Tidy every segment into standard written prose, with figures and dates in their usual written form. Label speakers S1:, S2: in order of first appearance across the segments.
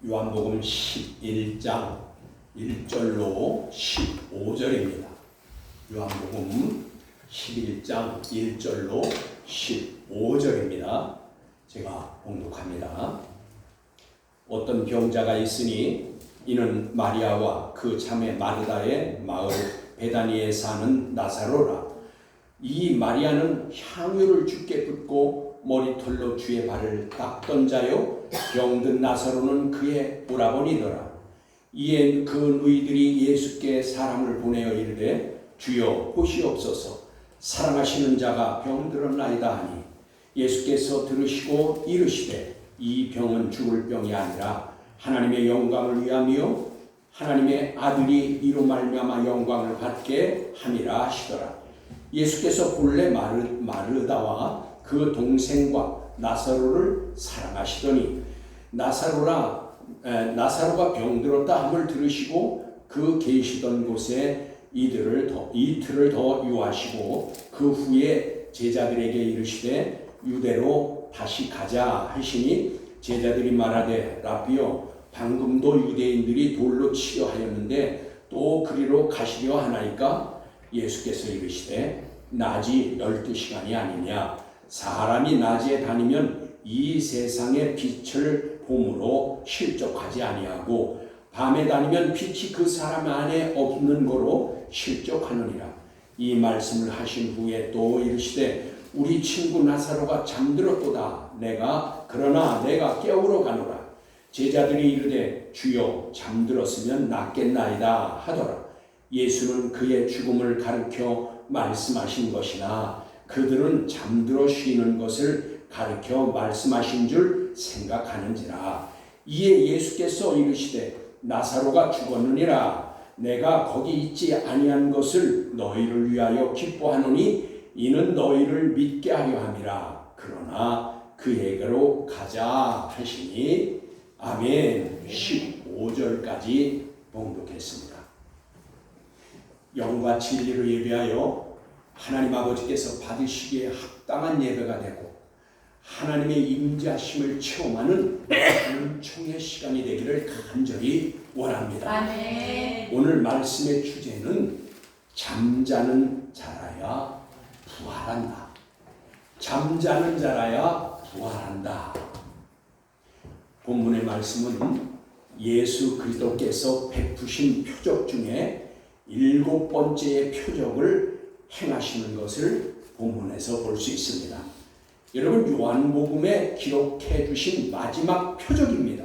S1: 요한복음 11장 1절로 15절입니다. 요한복음 11장 1절로 15절입니다. 제가 봉독합니다. 어떤 병자가 있으니 이는 마리아와 그 자매 마르다의 마을 베다니에 사는 나사로라. 이 마리아는 향유를 주께 붓고 머리털로 주의 발을 닦던 자요, 병든 나사로는 그의 오라버니더라. 이에 그 누이들이 예수께 사람을 보내어 이르되 주여 보시옵소서, 사랑하시는 자가 병들었나이다 하니 예수께서 들으시고 이르시되 이 병은 죽을 병이 아니라 하나님의 영광을 위함이요 하나님의 아들이 이로 말미암아 영광을 받게 함이라 하시더라. 예수께서 본래 마르다와 그 동생과 나사로를 사랑하시더니 나사로가 병들었다 함을 들으시고 그 계시던 곳에 이틀을 더 유하시고 그 후에 제자들에게 이르시되 유대로 다시 가자 하시니 제자들이 말하되 라비여 방금도 유대인들이 돌로 치려 하였는데 또 그리로 가시려 하나이까? 예수께서 이르시되 낮이 12시간이 아니냐. 사람이 낮에 다니면 이 세상의 빛을 봄으로 실족하지 아니하고 밤에 다니면 빛이 그 사람 안에 없는 거로 실족하느니라. 이 말씀을 하신 후에 또 이르시되 우리 친구 나사로가 잠들었도다. 그러나 내가 깨우러 가노라. 제자들이 이르되 주여 잠들었으면 낫겠나이다 하더라. 예수는 그의 죽음을 가르쳐 말씀하신 것이나 그들은 잠들어 쉬는 것을 가르쳐 말씀하신 줄 생각하는지라. 이에 예수께서 이르시되 나사로가 죽었느니라. 내가 거기 있지 아니한 것을 너희를 위하여 기뻐하노니 이는 너희를 믿게 하려 함이라. 그러나 그에게로 가자 하시니 아멘. 15절까지 봉독했습니다. 영과 진리로 예배하여 하나님 아버지께서 받으시기에 합당한 예배가 되고 하나님의 임재하심을 체험하는 은총의 시간이 되기를 간절히 원합니다.
S2: 아멘.
S1: 오늘 말씀의 주제는 잠자는 자라야 부활한다. 잠자는 자라야 부활한다. 본문의 말씀은 예수 그리스도께서 베푸신 표적 중에 7번째의 표적을 행하시는 것을 본문에서 볼 수 있습니다. 여러분, 요한복음에 기록해 주신 마지막 표적입니다.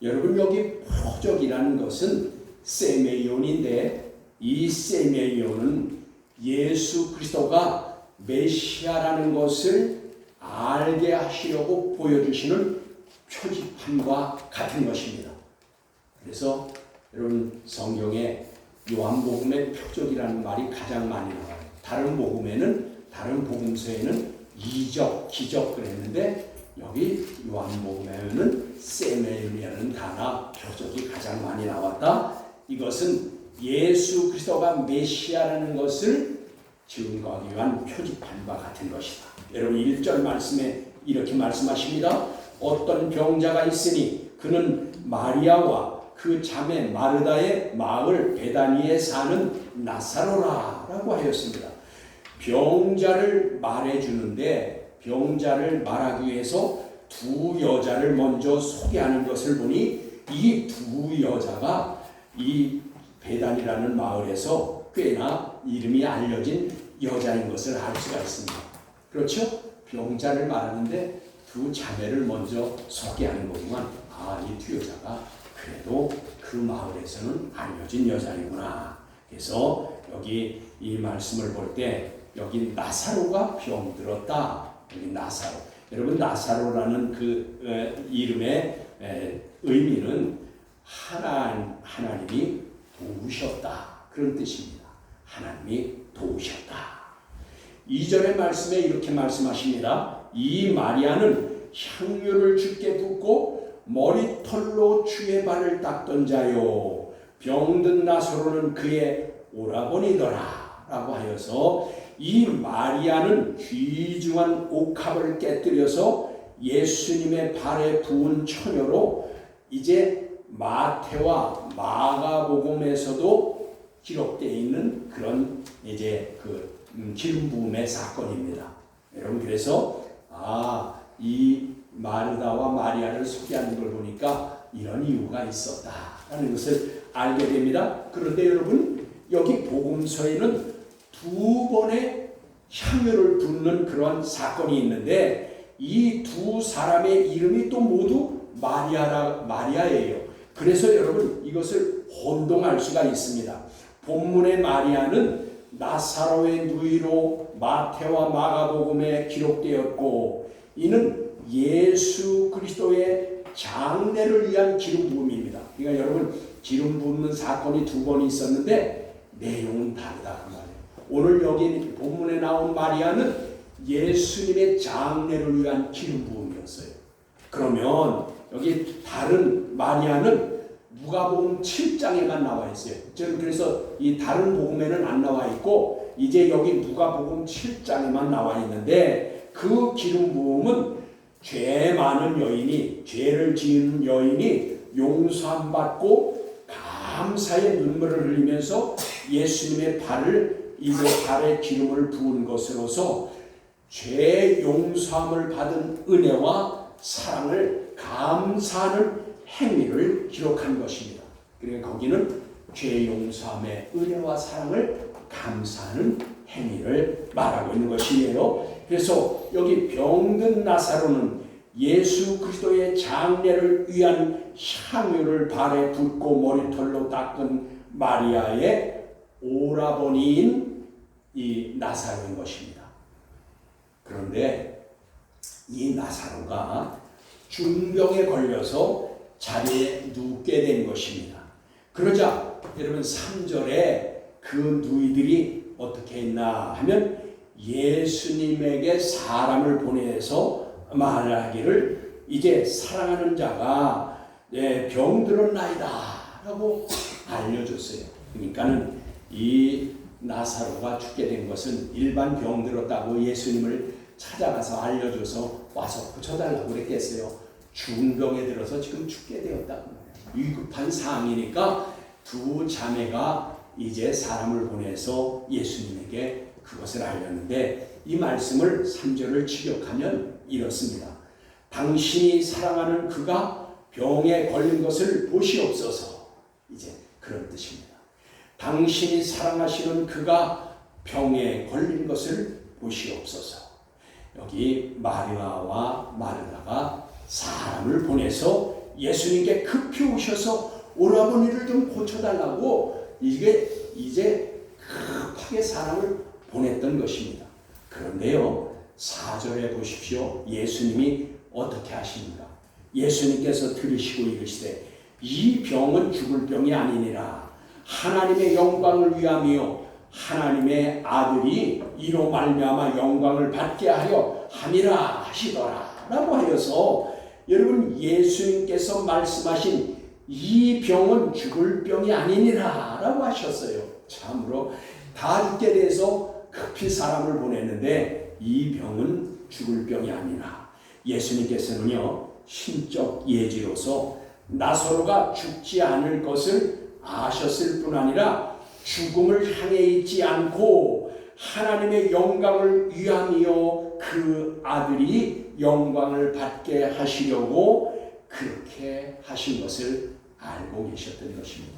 S1: 여러분, 여기 표적이라는 것은 세메이온인데 이 세메이온은 예수 그리스도가 메시아라는 것을 알게 하시려고 보여주시는 표지판과 같은 것입니다. 그래서 여러분, 성경에 요한복음의 표적이라는 말이 가장 많이 나와요. 다른 복음서에는 이적, 기적 그랬는데 여기 요한복음에는 세메이온이라는 단어, 표적이 가장 많이 나왔다. 이것은 예수 그리스도가 메시아라는 것을 증거하기 위한 표지판과 같은 것이다. 여러분, 1절 말씀에 이렇게 말씀하십니다. 어떤 병자가 있으니 그는 마리아와 그 자매 마르다의 마을 베다니에 사는 나사로라 라고 하였습니다. 병자를 말해주는데 병자를 말하기 위해서 두 여자를 먼저 소개하는 것을 보니 이 두 여자가 이 베단이라는 마을에서 꽤나 이름이 알려진 여자인 것을 알 수가 있습니다. 그렇죠? 병자를 말하는데 두 자매를 먼저 소개하는 거지만 이 두 여자가 그래도 그 마을에서는 알려진 여자이구나. 그래서 여기 이 말씀을 볼 때 여기 나사로가 병들었다. 여기 나사로. 여러분, 나사로라는 그 이름의 의미는 하나님이 도우셨다. 그런 뜻입니다. 하나님이 도우셨다. 2절의 말씀에 이렇게 말씀하십니다. 이 마리아는 향유를 주께 붓고 머리털로 주의 발을 닦던 자요, 병든 나사로는 그의 오라버니더라 라고 하여서 이 마리아는 귀중한 옥합을 깨뜨려서 예수님의 발에 부은 처녀로 이제 마태와 마가복음에서도 기록되어 있는 그런 이제 그 기름 부음의 사건입니다. 여러분, 그래서 이 마르다와 마리아를 소개하는 걸 보니까 이런 이유가 있었다라는 것을 알게 됩니다. 그런데 여러분, 여기 복음서에는 두 번의 향유를 붓는 그런 사건이 있는데 이 두 사람의 이름이 또 모두 마리아예요. 그래서 여러분, 이것을 혼동할 수가 있습니다. 본문의 마리아는 나사로의 누이로 마태와 마가복음에 기록되었고, 이는 예수 그리스도의 장례를 위한 기름 부음입니다. 그러니까 여러분, 기름 붓는 사건이 두 번 있었는데 내용은 다르다 그 말이에요. 오늘 여기 본문에 나온 마리아는 예수님의 장례를 위한 기름 부음이었어요. 그러면 여기 다른 마리아는 누가복음 7장에만 나와 있어요. 저는 그래서 이 다른 복음에는 안 나와 있고 이제 여기 누가복음 7장에만 나와 있는데, 그 기름 부음은 죄 많은 여인이, 죄를 지은 여인이 용서함 받고 감사의 눈물을 흘리면서 예수님의 발에 기름을 부은 것으로서 죄 용서함을 받은 은혜와 사랑을 감사하는 행위를 기록한 것입니다. 그러니까 거기는 죄 용서함의 은혜와 사랑을 감사하는 행위를 말하고 있는 것이에요. 그래서 여기 병든 나사로는 예수 그리스도의 장례를 위한 향유를 발에 붓고 머리털로 닦은 마리아의 오라버니인 이 나사로인 것입니다. 그런데 이 나사로가 중병에 걸려서 자리에 눕게 된 것입니다. 그러자 여러분 3절에 그 누이들이 어떻게 했나 하면 예수님에게 사람을 보내서 말하기를 이제 사랑하는 자가 병들었나이다 라고 알려줬어요. 그러니까는 이 나사로가 죽게 된 것은 일반 병들었다고 예수님을 찾아가서 알려줘서 와서 고쳐달라고 그랬겠어요. 중병에 들어서 지금 죽게 되었다고. 위급한 상황이니까 두 자매가 이제 사람을 보내서 예수님에게 그것을 알렸는데, 이 말씀을 3절을 직역하면 이렇습니다. 당신이 사랑하는 그가 병에 걸린 것을 보시옵소서. 이제 그런 뜻입니다. 당신이 사랑하시는 그가 병에 걸린 것을 보시옵소서. 여기 마리아와 마르다가 사람을 보내서 예수님께 급히 오셔서 오라버니를 좀 고쳐달라고 이제 급하게 사람을 보냈던 것입니다. 그런데요, 4절에 보십시오. 예수님이 어떻게 하십니까? 예수님께서 들으시고 이르시되 이 병은 죽을 병이 아니니라 하나님의 영광을 위하며 하나님의 아들이 이로 말미암아 영광을 받게 하려 함이라 하시더라 라고 하여서, 여러분 예수님께서 말씀하신 이 병은 죽을 병이 아니니라 라고 하셨어요. 참으로 다 죽게 돼서 급히 사람을 보냈는데 이 병은 죽을 병이 아니라, 예수님께서는요 신적 예지로서 나사로가 죽지 않을 것을 아셨을 뿐 아니라 죽음을 향해 있지 않고 하나님의 영광을 위하며 그 아들이 영광을 받게 하시려고 그렇게 하신 것을 알고 계셨던 것입니다.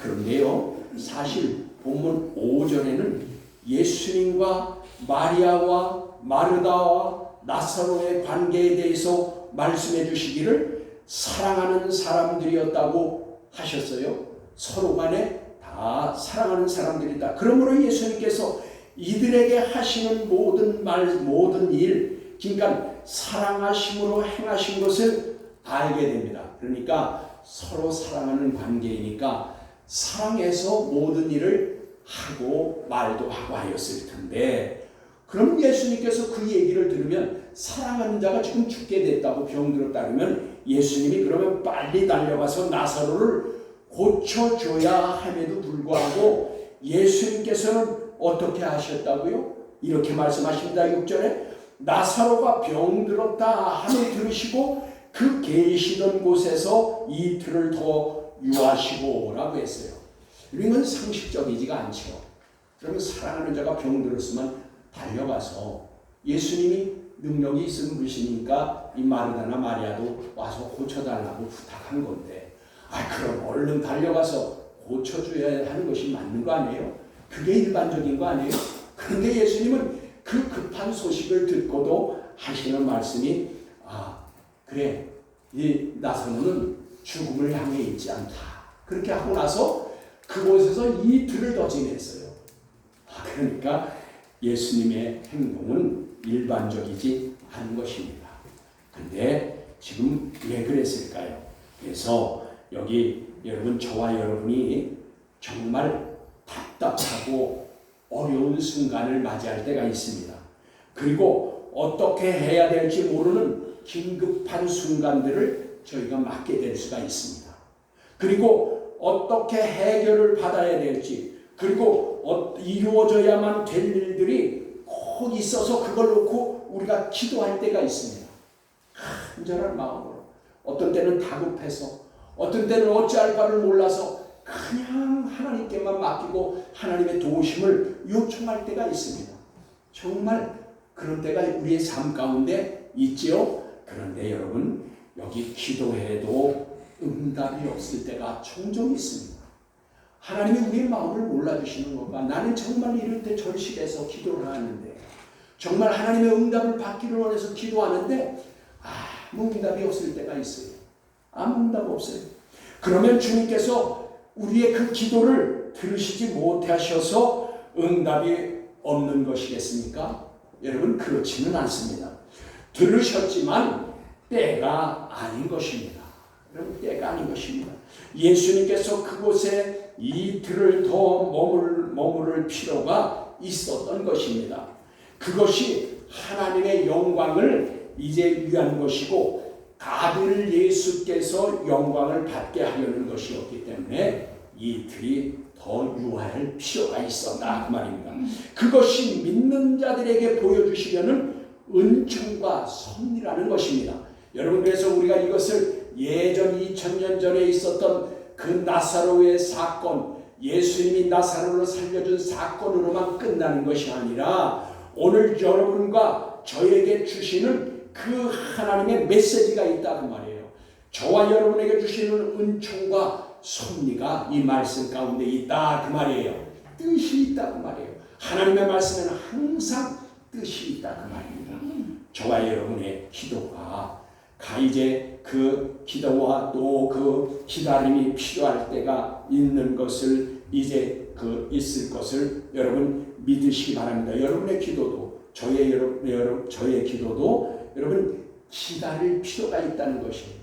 S1: 그런데요, 사실 본문 5절에는 예수님과 마리아와 마르다와 나사로의 관계에 대해서 말씀해 주시기를 사랑하는 사람들이었다고 하셨어요. 서로 간에 다 사랑하는 사람들이다. 그러므로 예수님께서 이들에게 하시는 모든 일, 그러니까 사랑하심으로 행하신 것을 알게 됩니다. 그러니까 서로 사랑하는 관계이니까 사랑해서 모든 일을 하고 말도 하고 하였을 텐데, 그럼 예수님께서 그 얘기를 들으면 사랑하는 자가 지금 죽게 됐다고 병들었다 그러면 예수님이 그러면 빨리 달려가서 나사로를 고쳐줘야 함에도 불구하고 예수님께서는 어떻게 하셨다고요? 이렇게 말씀하십니다. 6절에 나사로가 병들었다 함을 들으시고 그 계시던 곳에서 이틀을 더 유하시고 라고 했어요. 이건 상식적이지가 않죠. 그러면 사랑하는 자가 병들었으면 달려가서 예수님이 능력이 있으신 분이니까 이 마르다나 마리아도 와서 고쳐달라고 부탁한 건데, 그럼 얼른 달려가서 고쳐줘야 하는 것이 맞는 거 아니에요? 그게 일반적인 거 아니에요? 그런데 예수님은 그 급한 소식을 듣고도 하시는 말씀이, 그래, 이 나사로는 죽음을 향해 있지 않다. 그렇게 하고 나서 그곳에서 이틀을 더 지냈어요. 그러니까 예수님의 행동은 일반적이지 않은 것입니다. 근데 지금 왜 그랬을까요? 그래서 여기 여러분, 저와 여러분이 정말 답답하고 어려운 순간을 맞이할 때가 있습니다. 그리고 어떻게 해야 될지 모르는 긴급한 순간들을 저희가 맞게 될 수가 있습니다. 그리고 어떻게 해결을 받아야 될지, 그리고 이루어져야만 될 일들이 꼭 있어서 그걸 놓고 우리가 기도할 때가 있습니다. 간절한 마음으로, 어떤 때는 다급해서, 어떤 때는 어찌할 바를 몰라서 그냥 하나님께만 맡기고 하나님의 도우심을 요청할 때가 있습니다. 정말 그런 때가 우리의 삶 가운데 있지요. 그런데 여러분, 여기 기도해도 응답이 없을 때가 종종 있습니다. 하나님이 우리의 마음을 몰라주시는 것과, 나는 정말 이럴 때 절실해서 기도를 하는데, 정말 하나님의 응답을 받기를 원해서 기도하는데 아무 응답이 없을 때가 있어요. 아무 응답 없어요. 그러면 주님께서 우리의 그 기도를 들으시지 못하셔서 응답이 없는 것이겠습니까? 여러분, 그렇지는 않습니다. 들으셨지만 때가 아닌 것입니다. 여러분, 때가 아닌 것입니다. 예수님께서 그곳에 이틀을 더 머무를 필요가 있었던 것입니다. 그것이 하나님의 영광을 이제 위한 것이고, 아들 예수께서 영광을 받게 하려는 것이었기 때문에 이틀이 더 유할 필요가 있었다, 그 말입니다. 그것이 믿는 자들에게 보여주시려는 은총과 섭리라는 것입니다. 여러분, 그래서 우리가 이것을 예전 2000년 전에 있었던 그 나사로의 사건, 예수님이 나사로를 살려준 사건으로만 끝나는 것이 아니라 오늘 여러분과 저에게 주시는 그 하나님의 메시지가 있다, 그 말이에요. 저와 여러분에게 주시는 은총과 섭리가 이 말씀 가운데 있다, 그 말이에요. 뜻이 있다, 그 말이에요. 하나님의 말씀에는 항상 뜻이 있다, 그 말입니다. 저와 여러분의 기도가 이제 그 기도와 또 그 기다림이 필요할 때가 있는 것을, 이제 있을 것을 여러분 믿으시기 바랍니다. 여러분의 기도도, 저의 기도도 여러분 기다릴 필요가 있다는 것이에요.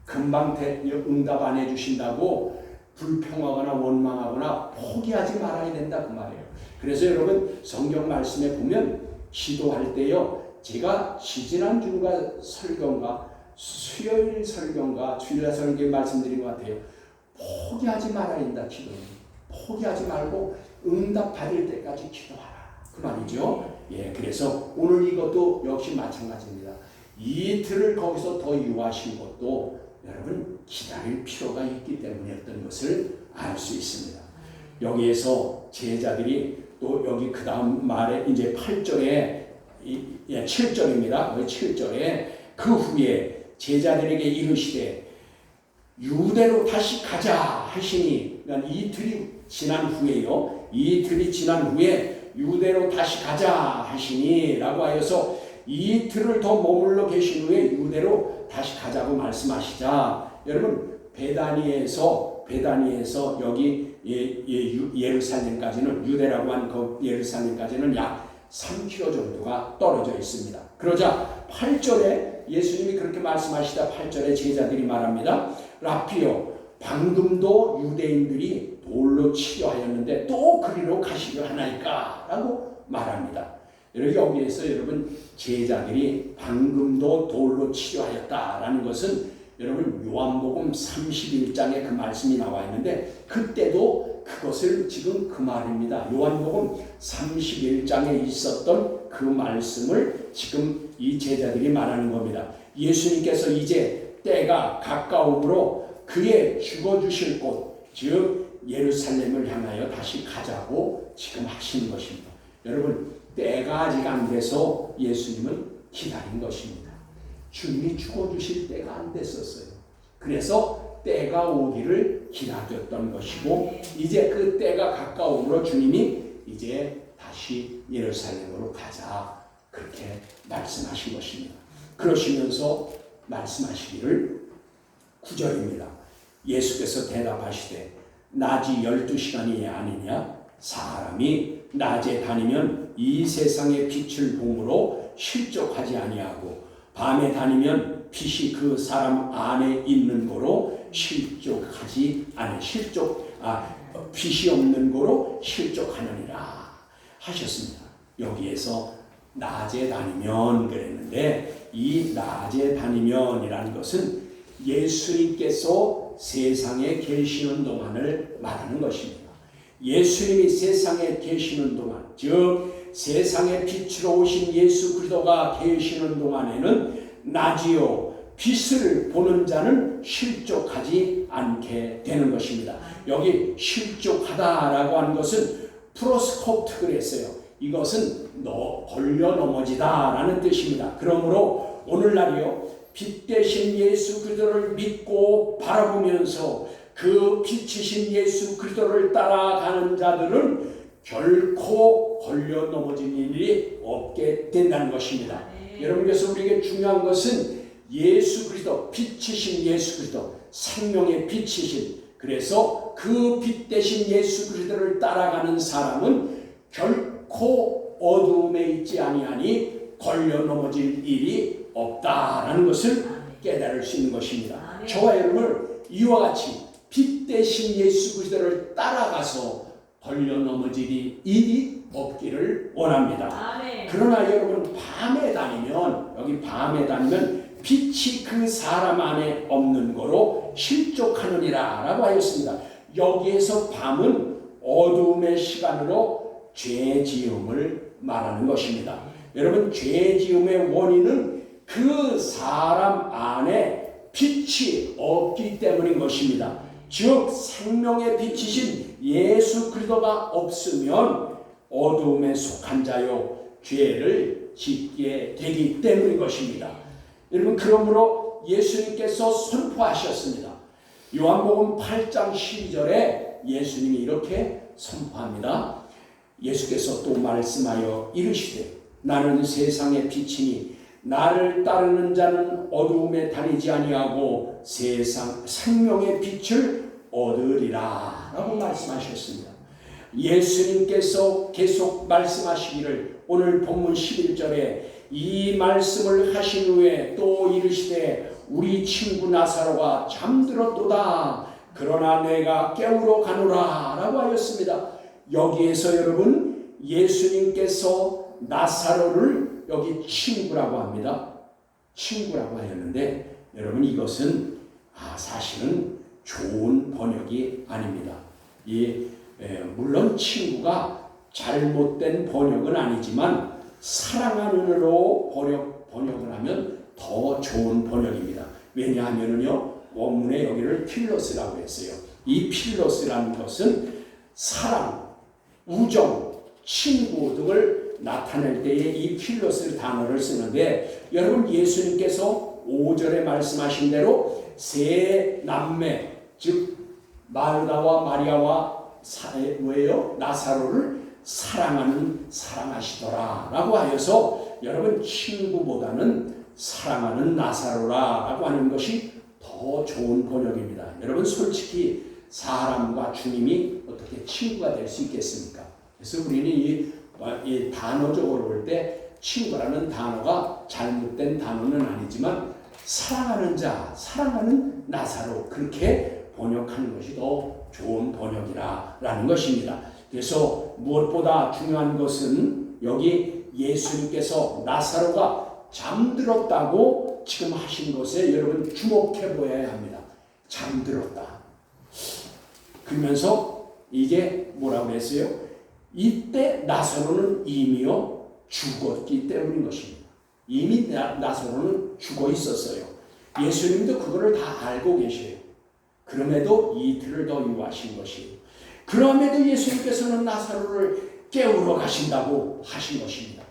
S1: 금방 응답 안 해주신다고 불평하거나 원망하거나 포기하지 말아야 된다, 그 말이에요. 그래서 여러분, 성경 말씀에 보면 기도할 때요, 제가 지지난주가 설교인가 수요일 설교인가 주일날 설교에 말씀드린 것 같아요. 포기하지 말아야 된다, 기도는. 포기하지 말고 응답 받을 때까지 기도하라, 그 말이죠. 예, 그래서 오늘 이것도 역시 마찬가지입니다. 이틀을 거기서 더 유하신 것도 여러분 기다릴 필요가 있기 때문이었던 것을 알 수 있습니다. 여기에서 제자들이 또 여기 그 다음 말에 이제 8절에 7절입니다. 7절에 그 후에 제자들에게 이르시되 유대로 다시 가자 하시니, 그러니까 이틀이 지난 후에요. 이틀이 지난 후에 유대로 다시 가자 하시니 라고 하여서 이틀을 더 머물러 계신 후에 유대로 다시 가자고 말씀하시자, 여러분 베다니에서 여기 예루살렘까지는, 유대라고 한 그 예루살렘까지는 약 3km 정도가 떨어져 있습니다. 그러자 8절에 예수님이 그렇게 말씀하시다 8절에 제자들이 말합니다. 라피요, 방금도 유대인들이 돌로 치려 하였는데 또 그리로 가시려 하나이까? 라고 말합니다. 여기에서 여러분 제자들이 방금도 돌로 치려 하였다라는 것은 여러분 요한복음 31장에 그 말씀이 나와 있는데, 그때도 그것을 지금 그 말입니다. 요한복음 31장에 있었던 그 말씀을 지금 이 제자들이 말하는 겁니다. 예수님께서 이제 때가 가까움으로 그의 죽어주실 곳, 즉 예루살렘을 향하여 다시 가자고 지금 하시는 것입니다. 여러분, 때가 아직 안 돼서 예수님은 기다린 것입니다. 주님이 죽어주실 때가 안 됐었어요. 그래서 때가 오기를 기다렸던 것이고, 이제 그 때가 가까움으로 주님이 이제 다시 예루살렘으로 가자, 그렇게 말씀하신 것입니다. 그러시면서 말씀하시기를 9절입니다. 예수께서 대답하시되 낮이 12시간이 아니냐? 사람이 낮에 다니면 이 세상의 빛을 보므로 실족하지 아니하고 밤에 다니면 빛이 그 사람 안에 있는 거로 실족하지 아니 빛이 없는 거로 실족하느니라 하셨습니다. 여기에서 낮에 다니면 그랬는데, 이 낮에 다니면이라는 것은 예수님께서 세상에 계시는 동안을 말하는 것입니다. 예수님이 세상에 계시는 동안, 즉 세상의 빛으로 오신 예수 그리스도가 계시는 동안에는 낮이요 빛을 보는 자는 실족하지 않게 되는 것입니다. 여기 실족하다라고 하는 것은 프로스코프트 그랬어요. 이것은 걸려 넘어지다라는 뜻입니다. 그러므로 오늘날이요 빛 대신 예수 그리스도를 믿고 바라보면서 그 빛이신 예수 그리스도를 따라가는 자들은 결코 걸려 넘어진 일이 없게 된다는 것입니다. 여러분, 그래서 우리에게 중요한 것은 예수 그리스도, 빛이신 예수 그리스도, 생명의 빛이신, 그래서 그 빛 대신 예수 그리스도를 따라가는 사람은 결코 어두움에 있지 아니하니 걸려 넘어질 일이 없다라는 것을 깨달을 수 있는 것입니다. 저와 여러분을 이와 같이 빛 대신 예수 그리스도를 따라가서 걸려 넘어질 일이 없기를 원합니다. 그러나 여러분, 밤에 다니면, 여기 밤에 다니면 빛이 그 사람 안에 없는 거로 실족하느니라 라고 하였습니다. 여기에서 밤은 어두움의 시간으로 죄지음을 말하는 것입니다. 여러분, 죄지음의 원인은 그 사람 안에 빛이 없기 때문인 것입니다. 즉 생명의 빛이신 예수 그리스도가 없으면 어두움에 속한 자요 죄를 짓게 되기 때문인 것입니다. 여러분, 그러므로 예수님께서 선포하셨습니다. 요한복음 8장 12절에 예수님이 이렇게 선포합니다. 예수께서 또 말씀하여 이르시되 나는 세상의 빛이니 나를 따르는 자는 어두움에 다니지 아니하고 생명의 빛을 얻으리라 라고 말씀하셨습니다. 예수님께서 계속 말씀하시기를 오늘 본문 11절에 이 말씀을 하신 후에 또 이르시되 우리 친구 나사로가 잠들었도다 그러나 내가 깨우러 가노라 라고 하였습니다. 여기에서 여러분, 예수님께서 나사로를 여기 친구라고 합니다. 친구라고 하였는데, 여러분, 이것은 사실은 좋은 번역이 아닙니다. 물론 친구가 잘못된 번역은 아니지만 사랑하는으로 번역을 하면 더 좋은 번역입니다. 왜냐하면요, 원문에 여기를 필로스라고 했어요. 이 필로스라는 것은 사랑, 우정, 친구 등을 나타낼 때에 이 필로스 단어를 쓰는데, 여러분, 예수님께서 5절에 말씀하신 대로 세 남매, 즉 마르다와 마리아와 나사로를 사랑하시더라 라고 하여서, 여러분, 친구보다는 사랑하는 나사로라 라고 하는 것이 더 좋은 번역입니다. 여러분, 솔직히 사람과 주님이 어떻게 친구가 될 수 있겠습니까? 그래서 우리는 이 단어적으로 볼 때 친구라는 단어가 잘못된 단어는 아니지만 사랑하는 자, 사랑하는 나사로, 그렇게 번역하는 것이 더 좋은 번역이라는 것입니다. 그래서 무엇보다 중요한 것은 여기 예수님께서 나사로가 잠들었다고 지금 하신 것에 여러분 주목해 보아야 합니다. 잠들었다. 그러면서 이게 뭐라고 했어요? 이때 나사로는 이미요 죽었기 때문인 것입니다. 이미 나사로는 죽어 있었어요. 예수님도 그거를 다 알고 계셔요. 그럼에도 이틀을 더 유하신 것이에요. 그럼에도 예수님께서는 나사로를 깨우러 가신다고 하신 것입니다.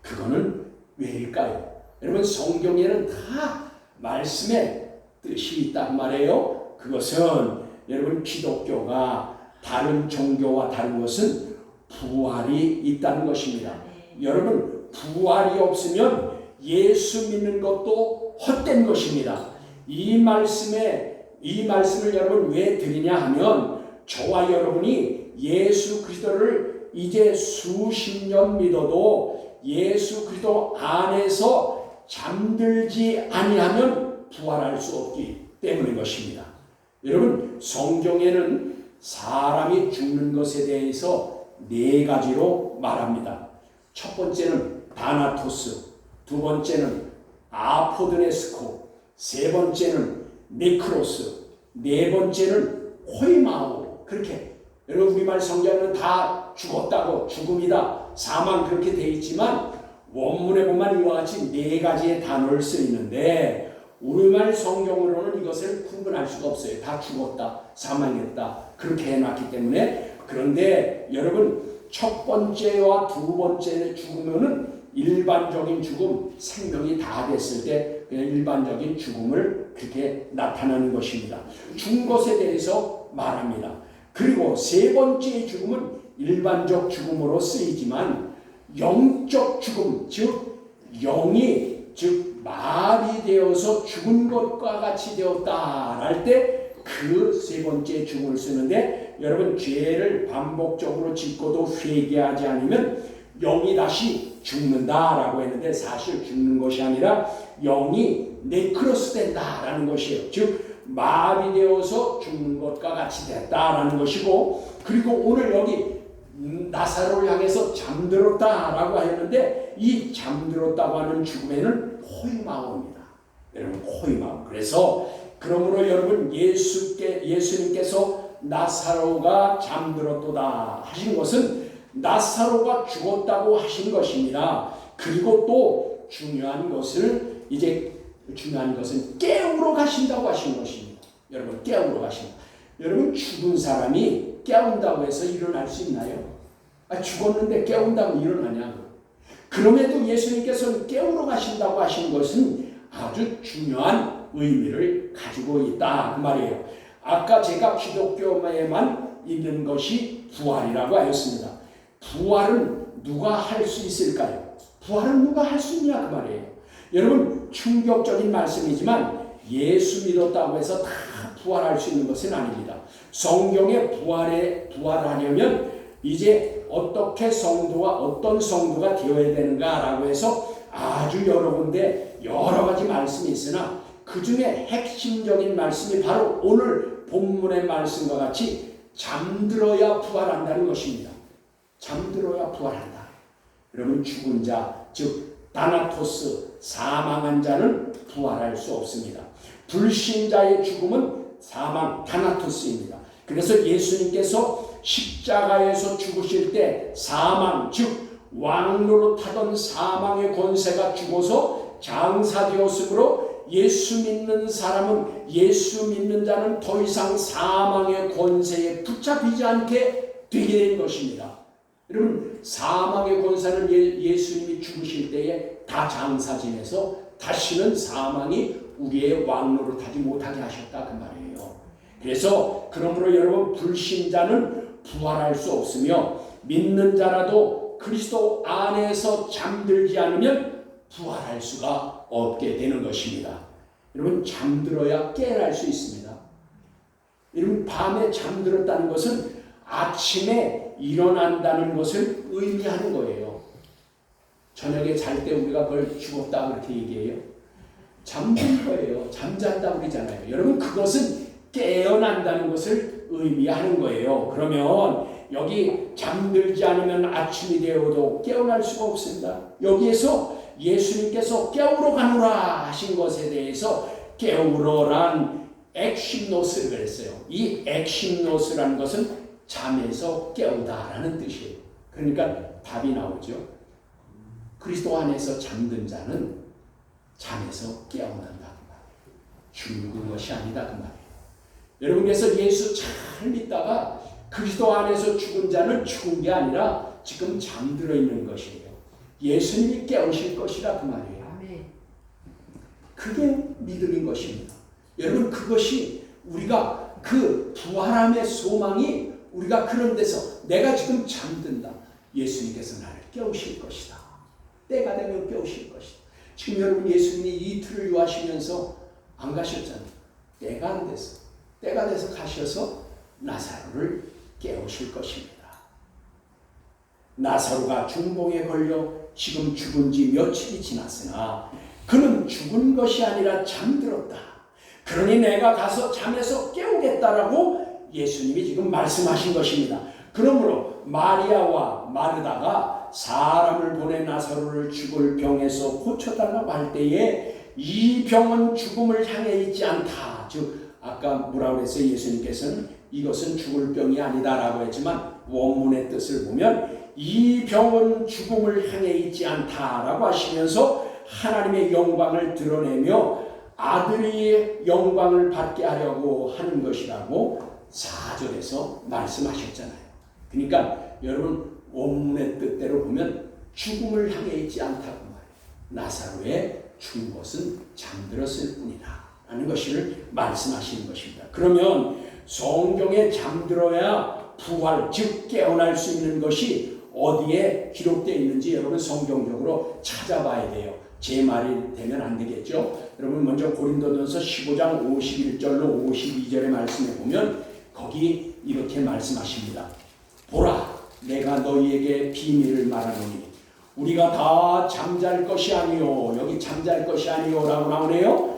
S1: 그거는 왜일까요? 여러분, 성경에는 다 말씀의 뜻이 있단 말이에요. 그것은 여러분, 기독교가 다른 종교와 다른 것은 부활이 있다는 것입니다. 여러분, 부활이 없으면 예수 믿는 것도 헛된 것입니다. 이 말씀을 여러분 왜 드리냐 하면, 저와 여러분이 예수 그리스도를 이제 수십 년 믿어도 예수 그리스도 안에서 잠들지 아니하면 부활할 수 없기 때문인 것입니다. 여러분, 성경에는 사람이 죽는 것에 대해서 네 가지로 말합니다. 첫 번째는 다나토스, 두 번째는 아포드네스코, 세 번째는 네크로스, 네 번째는 호이마오. 그렇게 여러분, 우리말 성경은 다 죽었다고, 죽음이다, 사망, 그렇게 되어 있지만 원문에 보면 이와 같이 네 가지의 단어를 쓰이는데, 우리말 성경으로는 이것을 구분할 수가 없어요. 다 죽었다, 사망했다, 그렇게 해놨기 때문에. 그런데 여러분, 첫 번째와 두 번째 죽으면은 일반적인 죽음, 생명이 다 됐을 때 그냥 일반적인 죽음을 그렇게 나타나는 것입니다. 죽은 것에 대해서 말합니다. 그리고 세 번째의 죽음은 일반적 죽음으로 쓰이지만 영적 죽음, 즉 영이 마비되어서 죽은 것과 같이 되었다 할 때 그 세 번째 죽음을 쓰는데, 여러분, 죄를 반복적으로 짓고도 회개하지 않으면 영이 다시 죽는다라고 했는데, 사실 죽는 것이 아니라 영이 네크로스 된다라는 것이에요. 즉 마비되어서 죽는 것과 같이 됐다라는 것이고, 그리고 오늘 여기 나사로를 향해서 잠들었다라고 했는데, 이 잠들었다고 하는 죽음에는 호이마오입니다. 여러분, 호이마오. 그래서 그러므로 여러분, 예수님께서 나사로가 잠들었도다 하신 것은 나사로가 죽었다고 하신 것입니다. 그리고 또 중요한 것은 깨우러 가신다고 하신 것입니다. 여러분, 깨우러 가신다. 여러분, 죽은 사람이 깨운다고 해서 일어날 수 있나요? 죽었는데 깨운다고 일어나냐고. 그럼에도 예수님께서는 깨우러 가신다고 하신 것은 아주 중요한 의미를 가지고 있다 그 말이에요. 아까 제가 기독교에만 있는 것이 부활이라고 하였습니다. 부활은 누가 할 수 있을까요? 부활은 누가 할 수 있냐 그 말이에요. 여러분, 충격적인 말씀이지만 예수 믿었다고 해서 다 부활할 수 있는 것은 아닙니다. 성경에 부활하려면 이제 어떻게 어떤 성도가 되어야 되는가라고 해서 아주 여러 군데 여러 가지 말씀이 있으나, 그 중에 핵심적인 말씀이 바로 오늘 본문의 말씀과 같이 잠들어야 부활한다는 것입니다. 잠들어야 부활한다. 여러분, 죽은 자, 즉 다나토스, 사망한 자는 부활할 수 없습니다. 불신자의 죽음은 사망, 다나토스입니다. 그래서 예수님께서 십자가에서 죽으실 때 사망, 즉 왕노로 타던 사망의 권세가 죽어서 장사되었으므로 예수 믿는 자는 더 이상 사망의 권세에 붙잡히지 않게 되게 된 것입니다. 여러분, 사망의 권세는 예수님이 죽으실 때에 다 장사지내서 다시는 사망이 우리의 왕노를 타지 못하게 하셨다 그 말이에요. 그래서 그러므로 여러분, 불신자는 부활할 수 없으며 믿는 자라도 그리스도 안에서 잠들지 않으면 부활할 수가 없게 되는 것입니다. 여러분, 잠들어야 깨어날 수 있습니다. 여러분, 밤에 잠들었다는 것은 아침에 일어난다는 것을 의미하는 거예요. 저녁에 잘 때 우리가 그걸 죽었다 그렇게 얘기해요. 잠든 거예요. 잠잔다 그러잖아요. 여러분, 그것은 깨어난다는 것을 의미하는 거예요. 그러면 여기 잠들지 않으면 아침이 되어도 깨어날 수가 없습니다. 여기에서 예수님께서 깨우러 가노라 하신 것에 대해서 깨우러란 엑심노스를 그랬어요. 이 엑심노스라는 것은 잠에서 깨우다라는 뜻이에요. 그러니까 답이 나오죠. 그리스도 안에서 잠든 자는 잠에서 깨어난다. 죽은 것이 아니다 그 말이에요. 여러분 그래서 예수 잘 믿다가 그리스도 안에서 죽은 자는 죽은 게 아니라 지금 잠들어 있는 것이에요. 예수님이 깨우실 것이라 그 말이에요. 그게 믿음인 것입니다. 여러분 그것이 우리가 그 부활함의 소망이 우리가 그런 데서 내가 지금 잠든다. 예수님께서 나를 깨우실 것이다. 때가 되면 깨우실 것이다. 지금 여러분 예수님이 이틀을 유하시면서 안 가셨잖아요. 때가 안 돼서. 때가 돼서 가셔서 나사로를 깨우실 것입니다. 나사로가 중풍에 걸려 지금 죽은 지 며칠이 지났으나 그는 죽은 것이 아니라 잠들었다. 그러니 내가 가서 잠에서 깨우겠다라고 예수님이 지금 말씀하신 것입니다. 그러므로 마리아와 마르다가 사람을 보내 나사로를 죽을 병에서 고쳐달라고 할 때에 이 병은 죽음을 향해 있지 않다. 즉 아까 뭐라고 했어요? 예수님께서는 이것은 죽을 병이 아니다라고 했지만 원문의 뜻을 보면 이 병은 죽음을 향해 있지 않다라고 하시면서 하나님의 영광을 드러내며 아들이 영광을 받게 하려고 하는 것이라고 4절에서 말씀하셨잖아요. 그러니까 여러분 원문의 뜻대로 보면 죽음을 향해 있지 않다고 말해요. 나사로의 죽은 것은 잠들었을 뿐이다 라는 것을 말씀하시는 것입니다. 그러면 성경에 잠들어야 부활 즉 깨어날 수 있는 것이 어디에 기록되어 있는지 여러분 성경적으로 찾아봐야 돼요. 제 말이 되면 안 되겠죠. 여러분 먼저 고린도전서 15장 51절로 52절의 말씀에 보면 거기 이렇게 말씀하십니다. 보라 내가 너희에게 비밀을 말하노니 우리가 다 잠잘 것이 아니요. 여기 잠잘 것이 아니요 라고 나오네요.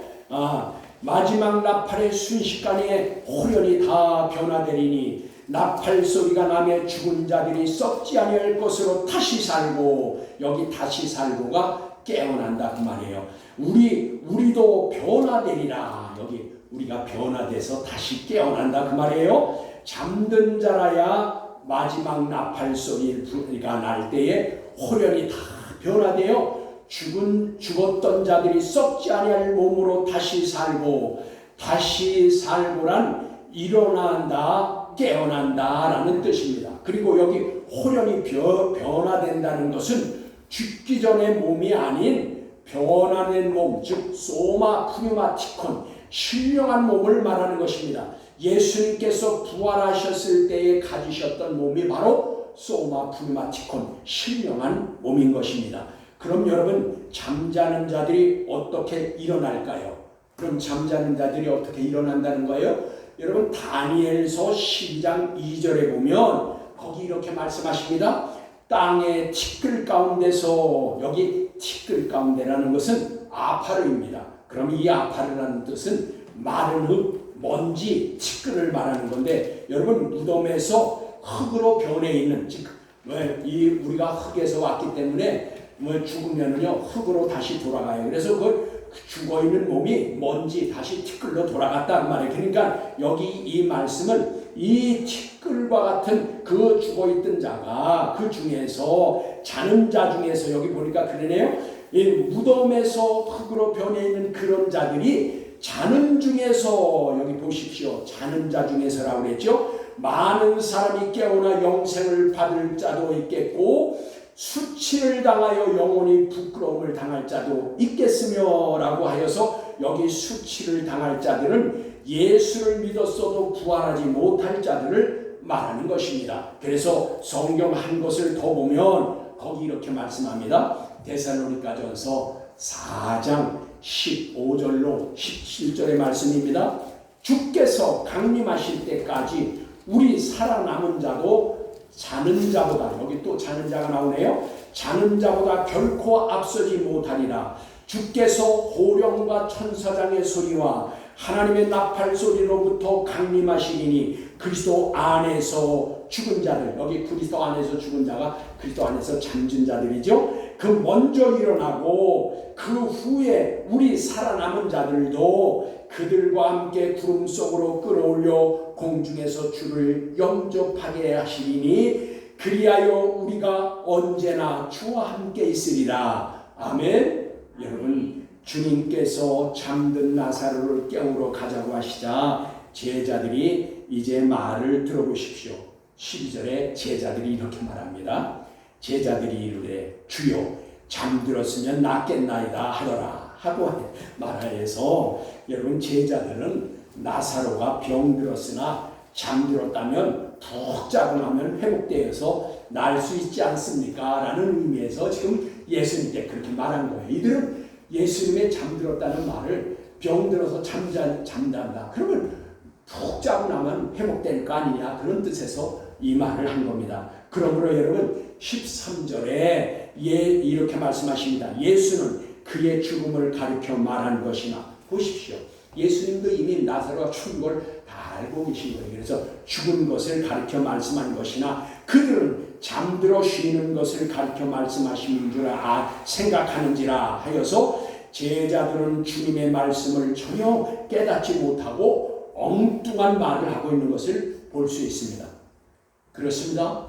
S1: 마지막 나팔의 순식간에 호련히 다 변화되리니 나팔 소리가 나며 죽은 자들이 썩지 아니할 것으로 다시 살고 여기 다시 살고가 깨어난다 그 말이에요. 우리도 변화되리라. 여기 우리가 변화돼서 다시 깨어난다 그 말이에요. 잠든 자라야 마지막 나팔 소리가 날 때에 호련히 다 변화되어 죽었던 자들이 썩지 아니할 몸으로 다시 살고 다시 살고란 일어난다 깨어난다 라는 뜻입니다. 그리고 여기 호련히 변화된다는 것은 죽기 전의 몸이 아닌 변화된 몸, 즉 소마 푸뉴마티콘 신령한 몸을 말하는 것입니다. 예수님께서 부활하셨을 때에 가지셨던 몸이 바로 소마 푸뉴마티콘 신령한 몸인 것입니다. 그럼 여러분 잠자는 자들이 어떻게 일어날까요? 그럼 잠자는 자들이 어떻게 일어난다는 거예요? 여러분 다니엘서 12장 2절에 보면 거기 이렇게 말씀하십니다. 땅의 티끌 가운데서 여기 티끌 가운데라는 것은 아파르입니다. 그럼 이 아파르라는 뜻은 마른 흙, 먼지, 티끌을 말하는 건데 여러분 무덤에서 흙으로 변해 있는 즉 우리가 흙에서 왔기 때문에 죽으면은요 흙으로 다시 돌아가요. 그래서 그 죽어 있는 몸이 먼지 다시 티끌로 돌아갔다는 말이에요. 그러니까 여기 이 말씀은 이 티끌과 같은 그 죽어 있던 자가 그 중에서 자는 자 중에서 여기 보니까 그러네요. 이 무덤에서 흙으로 변해 있는 그런 자들이 자는 중에서 여기 보십시오. 자는 자 중에서라고 그랬죠. 많은 사람이 깨어나 영생을 받을 자도 있겠고 수치를 당하여 영원히 부끄러움을 당할 자도 있겠으며 라고 하여서 여기 수치를 당할 자들은 예수를 믿었어도 부활하지 못할 자들을 말하는 것입니다. 그래서 성경 한 것을 더 보면 거기 이렇게 말씀합니다. 데살로니가전서 4장 15절로 17절의 말씀입니다. 주께서 강림하실 때까지 우리 살아남은 자도 자는 자보다 여기 또 자는 자가 나오네요. 자는 자보다 결코 앞서지 못하리라. 주께서 호령과 천사장의 소리와 하나님의 나팔 소리로부터 강림하시리니 그리스도 안에서 죽은 자들 여기 그리스도 안에서 죽은 자가 그리스도 안에서 잠든 자들이죠. 그 먼저 일어나고 그 후에 우리 살아남은 자들도 그들과 함께 구름 속으로 끌어올려 공중에서 주를 영접하게 하시리니 그리하여 우리가 언제나 주와 함께 있으리라. 아멘. 여러분 주님께서 잠든 나사로를 깨우러 가자고 하시자 제자들이 이제 말을 들어보십시오. 12절에 제자들이 이렇게 말합니다. 제자들이 이르되 주여 잠들었으면 낫겠나이다 하더라 하고 말하여서 여러분 제자들은 나사로가 병들었으나 잠들었다면 푹 자고 나면 회복되어서 날 수 있지 않습니까? 라는 의미에서 지금 예수님께 그렇게 말한 거예요. 이들은 예수님의 잠들었다는 말을 병들어서 잠잔다. 그러면 푹 자고 나면 회복될 거 아니냐 그런 뜻에서 이 말을 한 겁니다. 그러므로 여러분 13절에 이렇게 말씀하십니다. 예수는 그의 죽음을 가리켜 말한 것이나 보십시오. 예수님도 이미 나사로가 죽은 걸 다 알고 계신 거예요. 그래서 죽은 것을 가리켜 말씀한 것이나 그들은 잠들어 쉬는 것을 가리켜 말씀하시는 줄 생각하는지라 하여서 제자들은 주님의 말씀을 전혀 깨닫지 못하고 엉뚱한 말을 하고 있는 것을 볼 수 있습니다. 그렇습니다.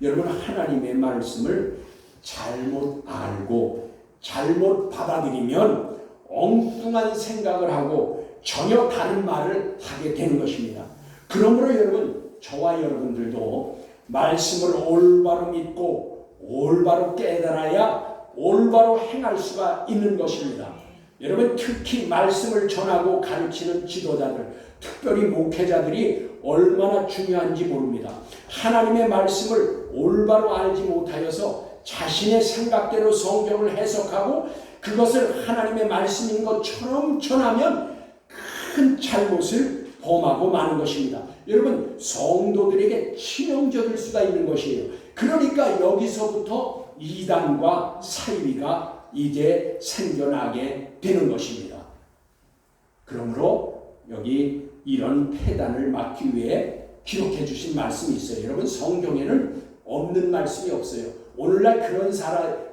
S1: 여러분 하나님의 말씀을 잘못 알고 잘못 받아들이면 엉뚱한 생각을 하고 전혀 다른 말을 하게 되는 것입니다. 그러므로 여러분 저와 여러분들도 말씀을 올바로 믿고 올바로 깨달아야 올바로 행할 수가 있는 것입니다. 여러분 특히 말씀을 전하고 가르치는 지도자들, 특별히 목회자들이 얼마나 중요한지 모릅니다. 하나님의 말씀을 올바로 알지 못하여서 자신의 생각대로 성경을 해석하고 그것을 하나님의 말씀인 것처럼 전하면 큰 잘못을 범하고 마는 것입니다. 여러분 성도들에게 치명적일 수가 있는 것이에요. 그러니까 여기서부터 이단과 사이비가 이제 생겨나게 되는 것입니다. 그러므로 여기 이런 폐단을 막기 위해 기록해 주신 말씀이 있어요. 여러분 성경에는 없는 말씀이 없어요. 오늘날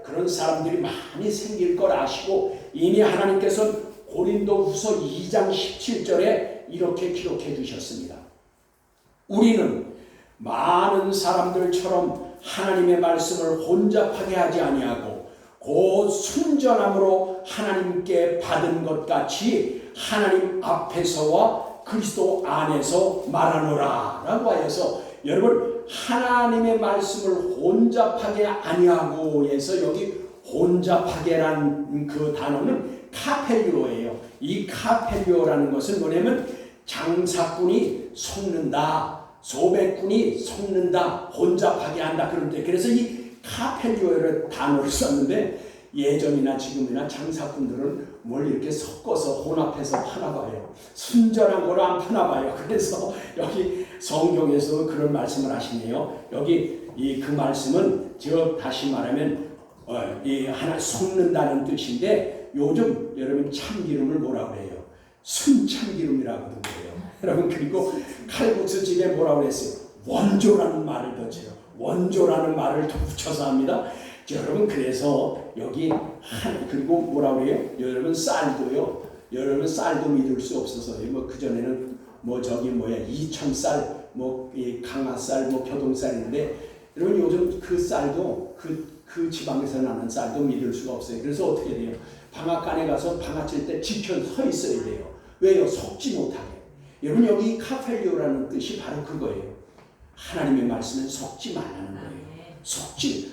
S1: 그런 사람들이 많이 생길 걸 아시고 이미 하나님께서는 고린도후서 2장 17절에 이렇게 기록해 주셨습니다. 우리는 많은 사람들처럼 하나님의 말씀을 혼잡하게 하지 아니하고 곧 순전함으로 하나님께 받은 것 같이 하나님 앞에서와 그리스도 안에서 말하노라 라고 하여서 여러분 하나님의 말씀을 혼잡하게 아니하고 해서 여기 혼잡하게란 그 단어는 카펠리오예요. 이 카펠리오라는 것은 뭐냐면 장사꾼이 속는다, 소백꾼이 속는다, 혼잡하게 한다 그런 데. 그래서 이 카펠리오라는 단어를 썼는데 예전이나 지금이나 장사꾼들은 뭘 이렇게 섞어서 혼합해서 파나 봐요. 순전한 거로 안 파나 봐요. 그래서 여기 성경에서 그런 말씀을 하시네요. 여기 그 말씀은 다시 말하면 이 하나 속는다는 뜻인데 요즘 여러분 참기름을 뭐라 그래요? 순참기름이라고 그래요. 여러분 그리고 칼국수 집에 뭐라 그랬어요? 원조라는 말을 덧쳐요. 원조라는 말을 더 붙여서 합니다. 여러분 그래서 여기 그리고 뭐라 그래요? 여러분 쌀도요. 여러분 쌀도 믿을 수 없어서 뭐 그 전에는 뭐 저기 뭐야 이천쌀 뭐 강화쌀 뭐 교동쌀인데 여러분 요즘 그 쌀도 그 지방에서 나는 쌀도 믿을 수가 없어요. 그래서 어떻게 돼요? 방앗간에 가서 방앗 칠 때 지켜 서 있어야 돼요. 왜요? 속지 못하게. 여러분 여기 카펠리오라는 뜻이 바로 그거예요. 하나님의 말씀은 속지 말라는 거예요.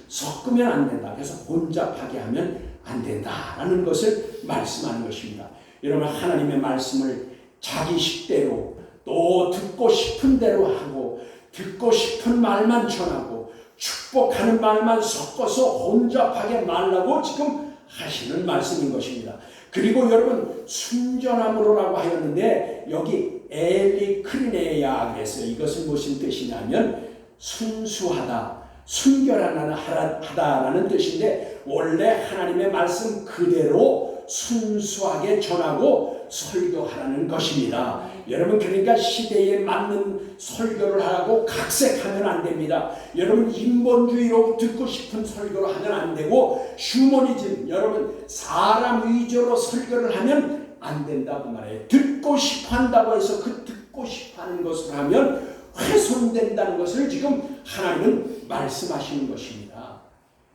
S1: 섞으면 안 된다. 그래서 혼잡하게 하면 안 된다라는 것을 말씀하는 것입니다. 여러분 하나님의 말씀을 자기 식대로 또 듣고 싶은 대로 하고 듣고 싶은 말만 전하고 축복하는 말만 섞어서 혼잡하게 말라고 지금 하시는 말씀인 것입니다. 그리고 여러분 순전함으로라고 하였는데 여기 엘리크리네야 그랬어요. 이것은 무슨 뜻이냐면 순수하다, 순결하다라는 뜻인데 원래 하나님의 말씀 그대로 순수하게 전하고 설교하라는 것입니다. 여러분 그러니까 시대에 맞는 설교를 하고 각색하면 안 됩니다. 여러분 인본주의로 듣고 싶은 설교를 하면 안 되고 휴머니즘 여러분 사람 위주로 설교를 하면 안 된다고 말해요. 듣고 싶어 한다고 해서 그 듣고 싶어 하는 것을 하면 훼손된다는 것을 지금 하나님은 말씀하시는 것입니다.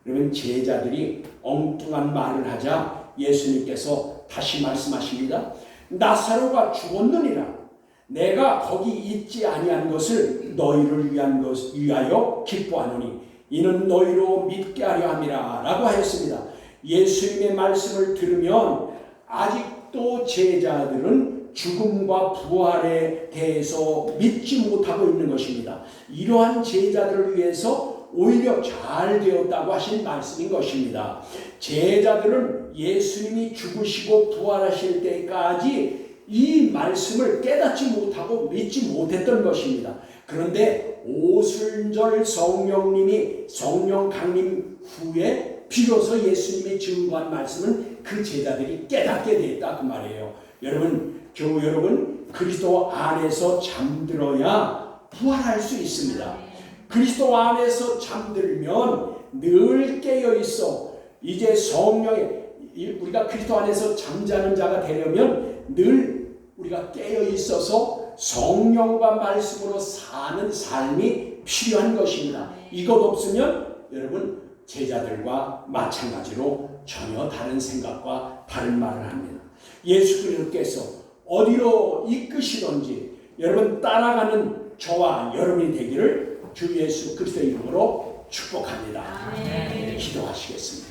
S1: 여러분 제자들이 엉뚱한 말을 하자 예수님께서 다시 말씀하십니다. 나사로가 죽었느니라. 내가 거기 있지 아니한 것을 너희를 위하여 기뻐하노니 이는 너희로 믿게 하려 함이라 라고 하였습니다. 예수님의 말씀을 들으면 아직도 제자들은 죽음과 부활에 대해서 믿지 못하고 있는 것입니다. 이러한 제자들을 위해서 오히려 잘 되었다고 하신 말씀인 것입니다. 제자들은 예수님이 죽으시고 부활하실 때까지 이 말씀을 깨닫지 못하고 믿지 못했던 것입니다. 그런데 오순절 성령님이 성령 강림 후에 비로소 예수님이 증거한 말씀은 그 제자들이 깨닫게 됐다 그 말이에요. 여러분, 교우 여러분, 그리스도 안에서 잠들어야 부활할 수 있습니다. 그리스도 안에서 잠들면 늘 깨어 있어. 이제 성령에 우리가 그리스도 안에서 잠자는 자가 되려면 늘 우리가 깨어 있어서 성령과 말씀으로 사는 삶이 필요한 것입니다. 이것 없으면 여러분 제자들과 마찬가지로 전혀 다른 생각과 다른 말을 합니다. 예수 그리스도께서 어디로 이끄시던지 여러분 따라가는 저와 여러분이 되기를 주 예수 그리스도의 이름으로 축복합니다. 기도하시겠습니다.